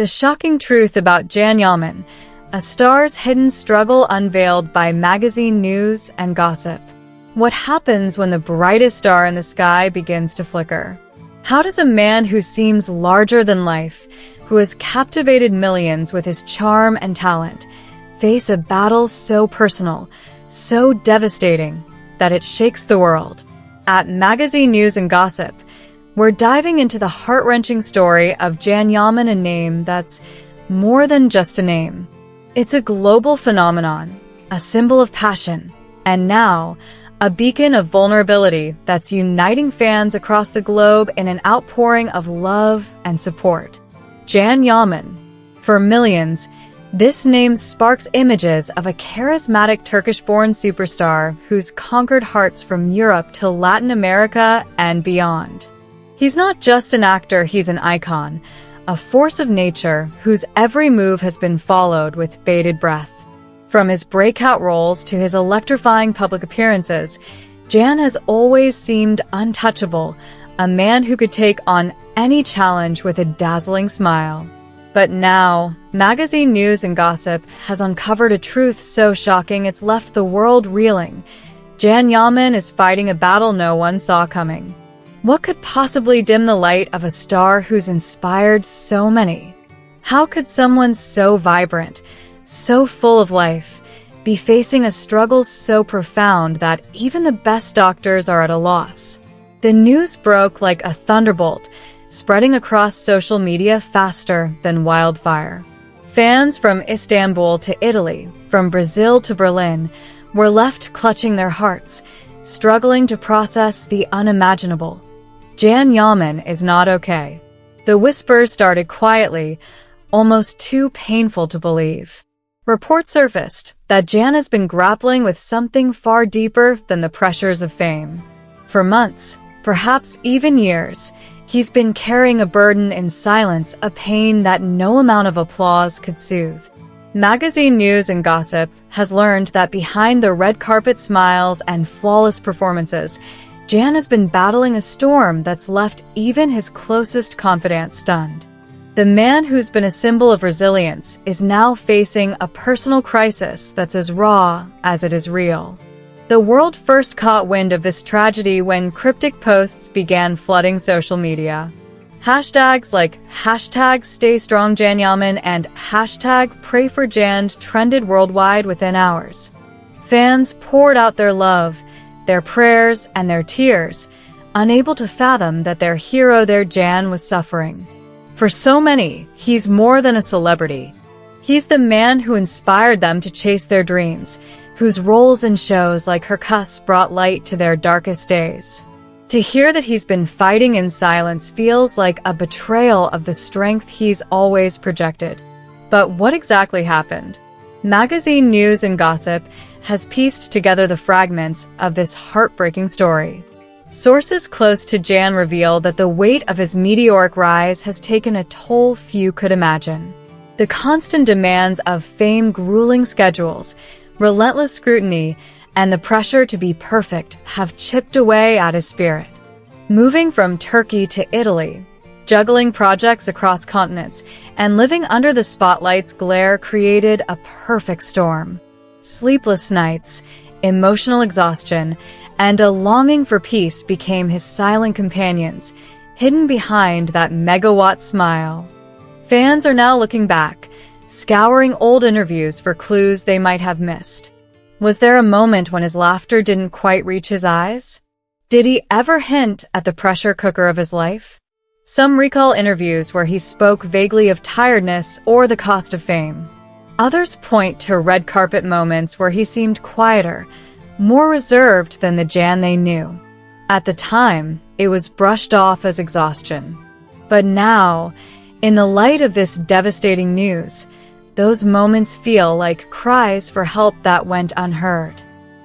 The shocking truth about Jan Yaman, a star's hidden struggle unveiled by magazine news and gossip. What happens when the brightest star in the sky begins to flicker? How does a man who seems larger than life, who has captivated millions with his charm and talent, face a battle so personal, so devastating, that it shakes the world? At Magazine News and Gossip, we're diving into the heart-wrenching story of Jan Yaman, a name that's more than just a name. It's a global phenomenon, a symbol of passion, and now, a beacon of vulnerability that's uniting fans across the globe in an outpouring of love and support. Jan Yaman. For millions, this name sparks images of a charismatic Turkish-born superstar who's conquered hearts from Europe to Latin America and beyond. He's not just an actor, he's an icon, a force of nature whose every move has been followed with bated breath. From his breakout roles to his electrifying public appearances, Jan has always seemed untouchable, a man who could take on any challenge with a dazzling smile. But now, Magazine News and Gossip has uncovered a truth so shocking it's left the world reeling. Jan Yaman is fighting a battle no one saw coming. What could possibly dim the light of a star who's inspired so many? How could someone so vibrant, so full of life, be facing a struggle so profound that even the best doctors are at a loss? The news broke like a thunderbolt, spreading across social media faster than wildfire. Fans from Istanbul to Italy, from Brazil to Berlin, were left clutching their hearts, struggling to process the unimaginable. Jan Yaman is not okay. The whispers started quietly, almost too painful to believe. Reports surfaced that Jan has been grappling with something far deeper than the pressures of fame. For months, perhaps even years, he's been carrying a burden in silence, a pain that no amount of applause could soothe. Magazine News and Gossip has learned that behind the red carpet smiles and flawless performances, Jan has been battling a storm that's left even his closest confidants stunned. The man who's been a symbol of resilience is now facing a personal crisis that's as raw as it is real. The world first caught wind of this tragedy when cryptic posts began flooding social media. Hashtags like #StayStrongJanYaman and #PrayForJan trended worldwide within hours. Fans poured out their love, their prayers, and their tears, unable to fathom that their hero, their Jan, was suffering. For so many, he's more than a celebrity. He's the man who inspired them to chase their dreams, whose roles in shows like Cryptic brought light to their darkest days. To hear that he's been fighting in silence feels like a betrayal of the strength he's always projected. But what exactly happened? Magazine News and Gossip has pieced together the fragments of this heartbreaking story. Sources close to Jan reveal that the weight of his meteoric rise has taken a toll few could imagine. The constant demands of fame, grueling schedules, relentless scrutiny, and the pressure to be perfect have chipped away at his spirit. Moving from Turkey to Italy, juggling projects across continents, and living under the spotlight's glare created a perfect storm. Sleepless nights, emotional exhaustion, and a longing for peace became his silent companions, hidden behind that megawatt smile. Fans are now looking back, scouring old interviews for clues they might have missed. Was there a moment when his laughter didn't quite reach his eyes? Did he ever hint at the pressure cooker of his life? Some recall interviews where he spoke vaguely of tiredness or the cost of fame. Others point to red carpet moments where he seemed quieter, more reserved than the Jan they knew. At the time, it was brushed off as exhaustion. But now, in the light of this devastating news, those moments feel like cries for help that went unheard.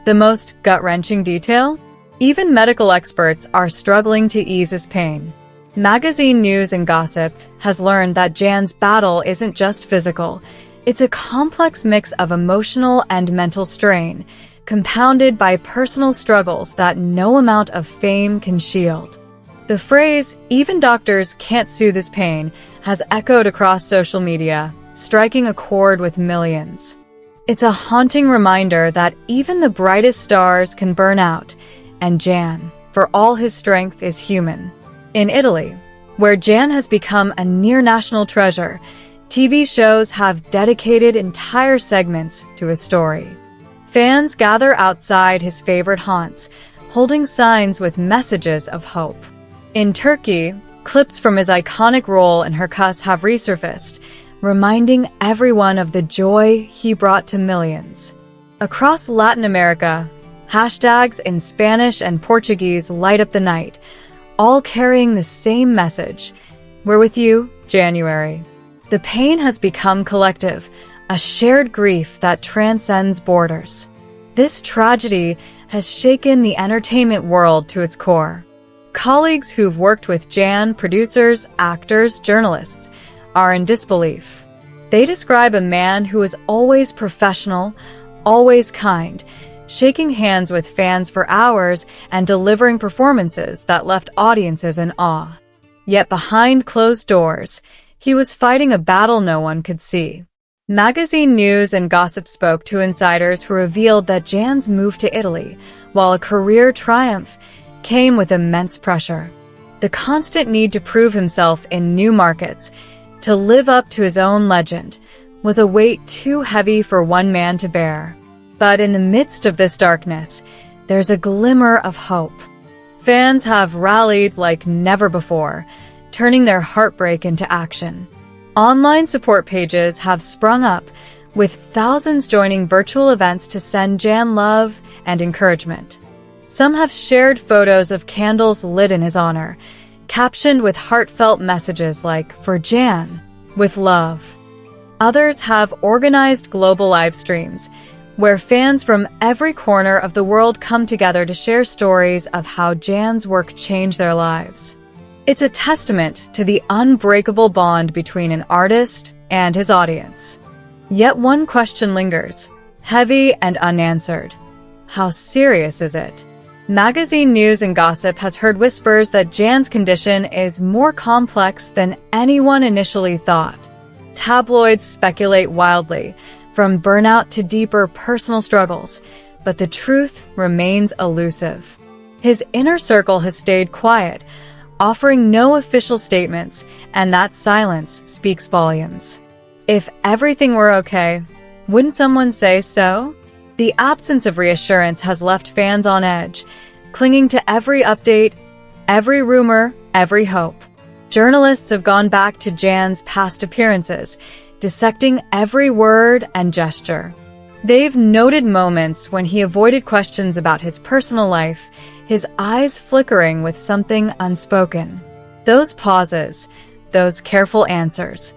The most gut-wrenching detail? Even medical experts are struggling to ease his pain. Magazine News and Gossip has learned that Jan's battle isn't just physical. It's a complex mix of emotional and mental strain, compounded by personal struggles that no amount of fame can shield. The phrase, "even doctors can't soothe his pain," has echoed across social media, striking a chord with millions. It's a haunting reminder that even the brightest stars can burn out, and Jan, for all his strength, is human. In Italy, where Jan has become a near-national treasure, TV shows have dedicated entire segments to his story. Fans gather outside his favorite haunts, holding signs with messages of hope. In Turkey, clips from his iconic role in Hercules have resurfaced, reminding everyone of the joy he brought to millions. Across Latin America, hashtags in Spanish and Portuguese light up the night, all carrying the same message: "We're with you, January." The pain has become collective, a shared grief that transcends borders. This tragedy has shaken the entertainment world to its core. Colleagues who've worked with Jan, producers, actors, journalists, are in disbelief. They describe a man who was always professional, always kind, shaking hands with fans for hours and delivering performances that left audiences in awe. Yet behind closed doors, he was fighting a battle no one could see. Magazine news and gossip spoke to insiders who revealed that Jan's move to Italy, while a career triumph, came with immense pressure. The constant need to prove himself in new markets, to live up to his own legend, was a weight too heavy for one man to bear. But in the midst of this darkness, there's a glimmer of hope. Fans have rallied like never before, turning their heartbreak into action. Online support pages have sprung up, with thousands joining virtual events to send Jan love and encouragement. Some have shared photos of candles lit in his honor, captioned with heartfelt messages like, "For Jan, with love." Others have organized global live streams, where fans from every corner of the world come together to share stories of how Jan's work changed their lives. It's a testament to the unbreakable bond between an artist and his audience. Yet one question lingers, heavy and unanswered. How serious is it? Magazine news and gossip has heard whispers that Jan's condition is more complex than anyone initially thought. Tabloids speculate wildly, from burnout to deeper personal struggles, but the truth remains elusive. His inner circle has stayed quiet, offering no official statements, and that silence speaks volumes. If everything were okay, wouldn't someone say so? The absence of reassurance has left fans on edge, clinging to every update, every rumor, every hope. Journalists have gone back to Jan's past appearances, dissecting every word and gesture. They've noted moments when he avoided questions about his personal life, his eyes flickering with something unspoken. Those pauses, those careful answers,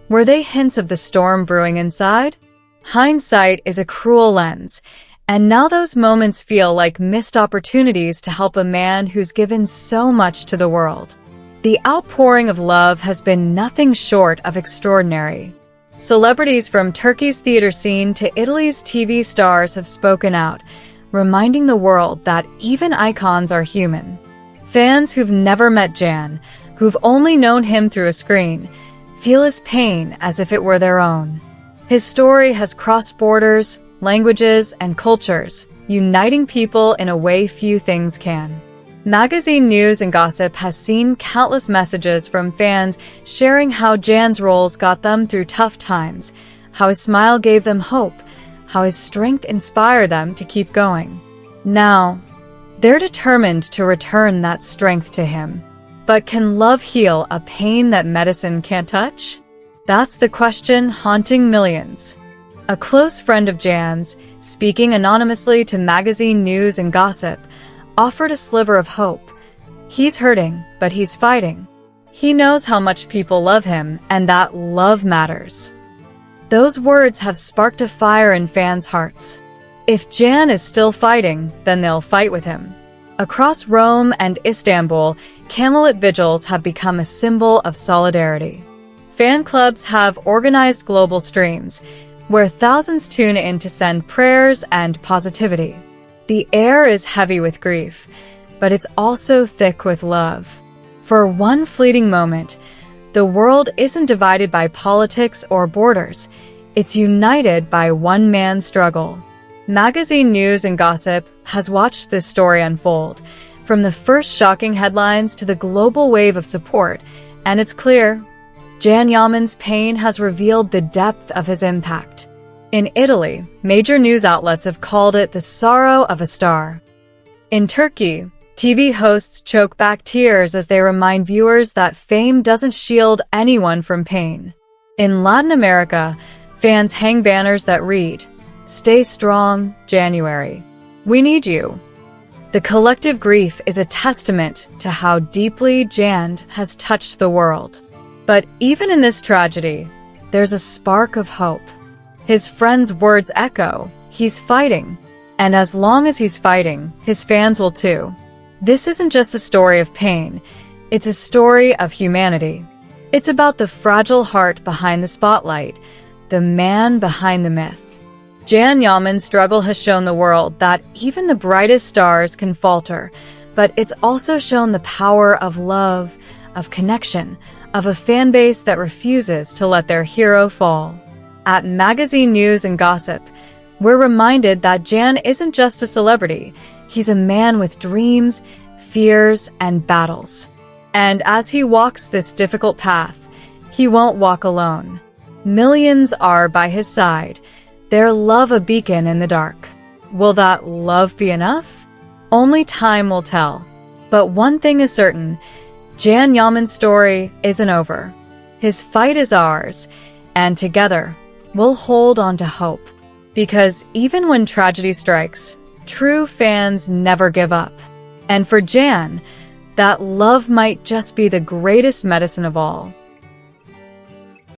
were they hints of the storm brewing inside? Hindsight is a cruel lens, and now those moments feel like missed opportunities to help a man who's given so much to the world. The outpouring of love has been nothing short of extraordinary. Celebrities from Turkey's theater scene to Italy's TV stars have spoken out, reminding the world that even icons are human. Fans who've never met Jan, who've only known him through a screen, feel his pain as if it were their own. His story has crossed borders, languages, and cultures, uniting people in a way few things can. Magazine news and gossip has seen countless messages from fans sharing how Jan's roles got them through tough times, how his smile gave them hope, how his strength inspired them to keep going. Now, they're determined to return that strength to him. But can love heal a pain that medicine can't touch? That's the question haunting millions. A close friend of Jan's, speaking anonymously to magazine news and gossip, offered a sliver of hope. He's hurting, but he's fighting. He knows how much people love him, and that love matters. Those words have sparked a fire in fans' hearts. If Jan is still fighting, then they'll fight with him. Across Rome and Istanbul, candlelit vigils have become a symbol of solidarity. Fan clubs have organized global streams, where thousands tune in to send prayers and positivity. The air is heavy with grief, but it's also thick with love. For one fleeting moment, The world isn't divided by politics or borders. It's united by one man's struggle. Magazine news and gossip has watched this story unfold, from the first shocking headlines to the global wave of support, and it's clear, Jan Yaman's pain has revealed the depth of his impact. In Italy, major news outlets have called it the sorrow of a star. In Turkey, TV hosts choke back tears as they remind viewers that fame doesn't shield anyone from pain. In Latin America, fans hang banners that read, "Stay strong, January. We need you." The collective grief is a testament to how deeply Jan has touched the world. But even in this tragedy, there's a spark of hope. His friends' words echo, he's fighting. And as long as he's fighting, his fans will too. This isn't just a story of pain, it's a story of humanity. It's about the fragile heart behind the spotlight, the man behind the myth. Jan Yaman's struggle has shown the world that even the brightest stars can falter, but it's also shown the power of love, of connection, of a fan base that refuses to let their hero fall. At Magazine News and Gossip, we're reminded that Jan isn't just a celebrity. He's a man with dreams, fears, and battles. And as he walks this difficult path, he won't walk alone. Millions are by his side, their love a beacon in the dark. Will that love be enough? Only time will tell. But one thing is certain, Jan Yaman's story isn't over. His fight is ours, and together, we'll hold on to hope. Because even when tragedy strikes, true fans never give up. And for Jan, that love might just be the greatest medicine of all.